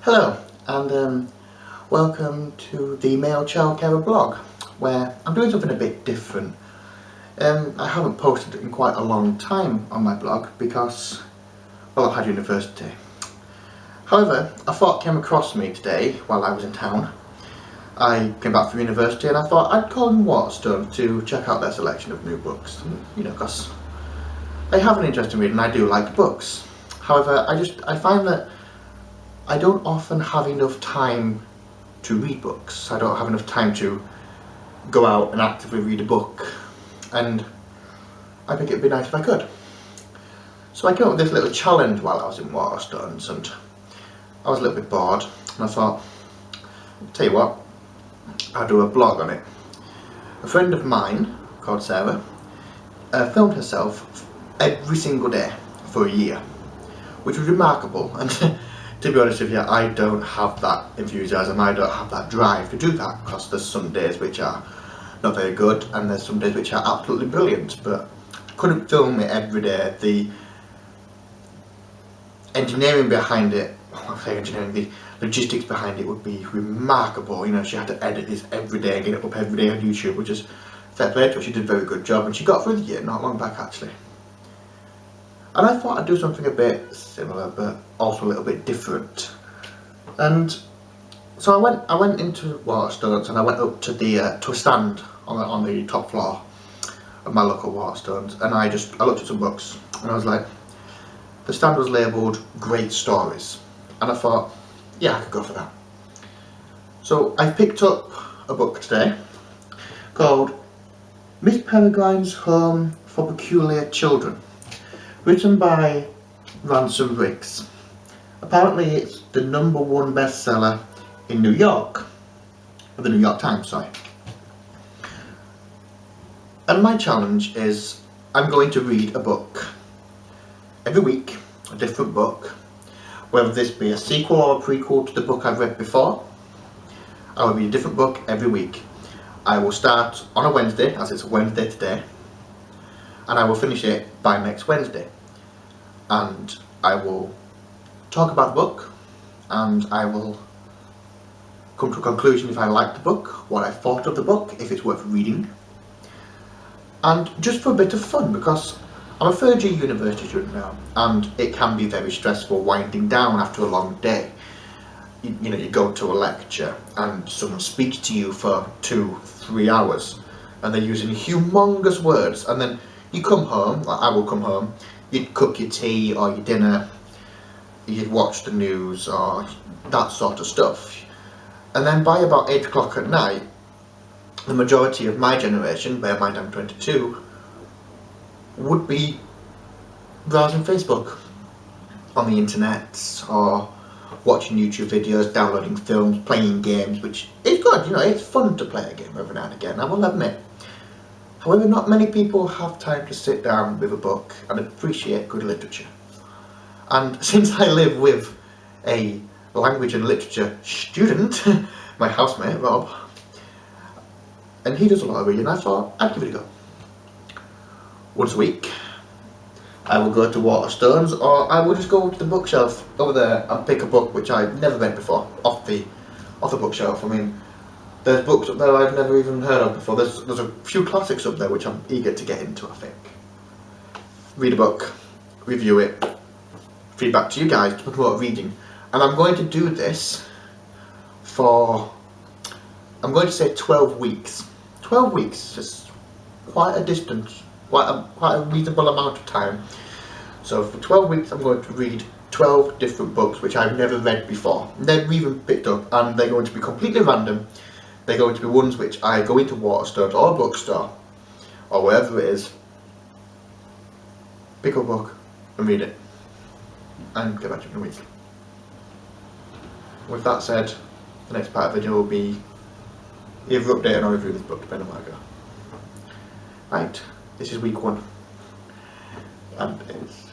Hello, and welcome to the Male Child Carer blog, where I'm doing something a bit different. I haven't posted in quite a long time on my blog because, well, I've had university. However, a thought came across me today while I was in town. I came back from university and I thought I'd call in Waterstone to check out their selection of new books. Because I have an interest in reading and I do like books. However, I find that I don't often have enough time to read books. I don't have enough time to go out and actively read a book, and I think it'd be nice if I could. So I came up with this little challenge while I was in Waterstones, and I was a little bit bored, and I thought, tell you what, I'll do a blog on it. A friend of mine, called Sarah, filmed herself every single day for a year, which was remarkable, and to be honest with you, I don't have that enthusiasm, I don't have that drive to do that, because there's some days which are not very good and there's some days which are absolutely brilliant, but I couldn't film it every day. The engineering behind it, the logistics behind it would be remarkable. She had to edit this every day, get it up every day on YouTube, which is fair play to her. She did a very good job, and she got through the year not long back actually. And I thought I'd do something a bit similar, but also a little bit different. And so I went into Waterstones, and I went up to a stand on the top floor of my local Waterstones, and I looked at some books, and I was like, the stand was labelled Great Stories, and I thought, yeah, I could go for that. So I picked up a book today called Miss Peregrine's Home for Peculiar Children, written by Ransom Briggs. Apparently it's the #1 bestseller in New York, or the New York Times, sorry. And my challenge is I'm going to read a book every week, a different book, whether this be a sequel or a prequel to the book I've read before. I will read a different book every week. I will start on a Wednesday, as it's a Wednesday today, and I will finish it by next Wednesday. And I will talk about the book, and I will come to a conclusion if I like the book, what I thought of the book, if it's worth reading. And just for a bit of fun, because I'm a third year university student now, and it can be very stressful winding down after a long day. You go to a lecture and someone speaks to you for 2-3 hours, and they're using humongous words, and then you come home, like I will come home, you'd cook your tea or your dinner, you'd watch the news or that sort of stuff. And then by about 8 o'clock at night, the majority of my generation, bear in mind I'm 22, would be browsing Facebook on the internet, or watching YouTube videos, downloading films, playing games, which is good, it's fun to play a game every now and again, I will admit. However, not many people have time to sit down with a book and appreciate good literature. And since I live with a language and literature student, my housemate Rob, and he does a lot of reading, I thought I'd give it a go. Once a week, I will go to Waterstones, or I will just go to the bookshelf over there and pick a book which I've never read before, off the bookshelf. I mean, there's books up there I've never even heard of before. There's a few classics up there which I'm eager to get into, I think. Read a book, review it, feedback to you guys to promote reading. And I'm going to do this for, I'm going to say 12 weeks. 12 weeks, just quite a distance, quite a reasonable amount of time. So for 12 weeks I'm going to read 12 different books which I've never read before, never even picked up, and they're going to be completely random. They're going to be ones which I go into Waterstones or a bookstore or wherever it is, pick up a book and read it, and get back to you in a week. With that said, the next part of the video will be either update or review this book, depending on where I go. Right, this is week 1, and it's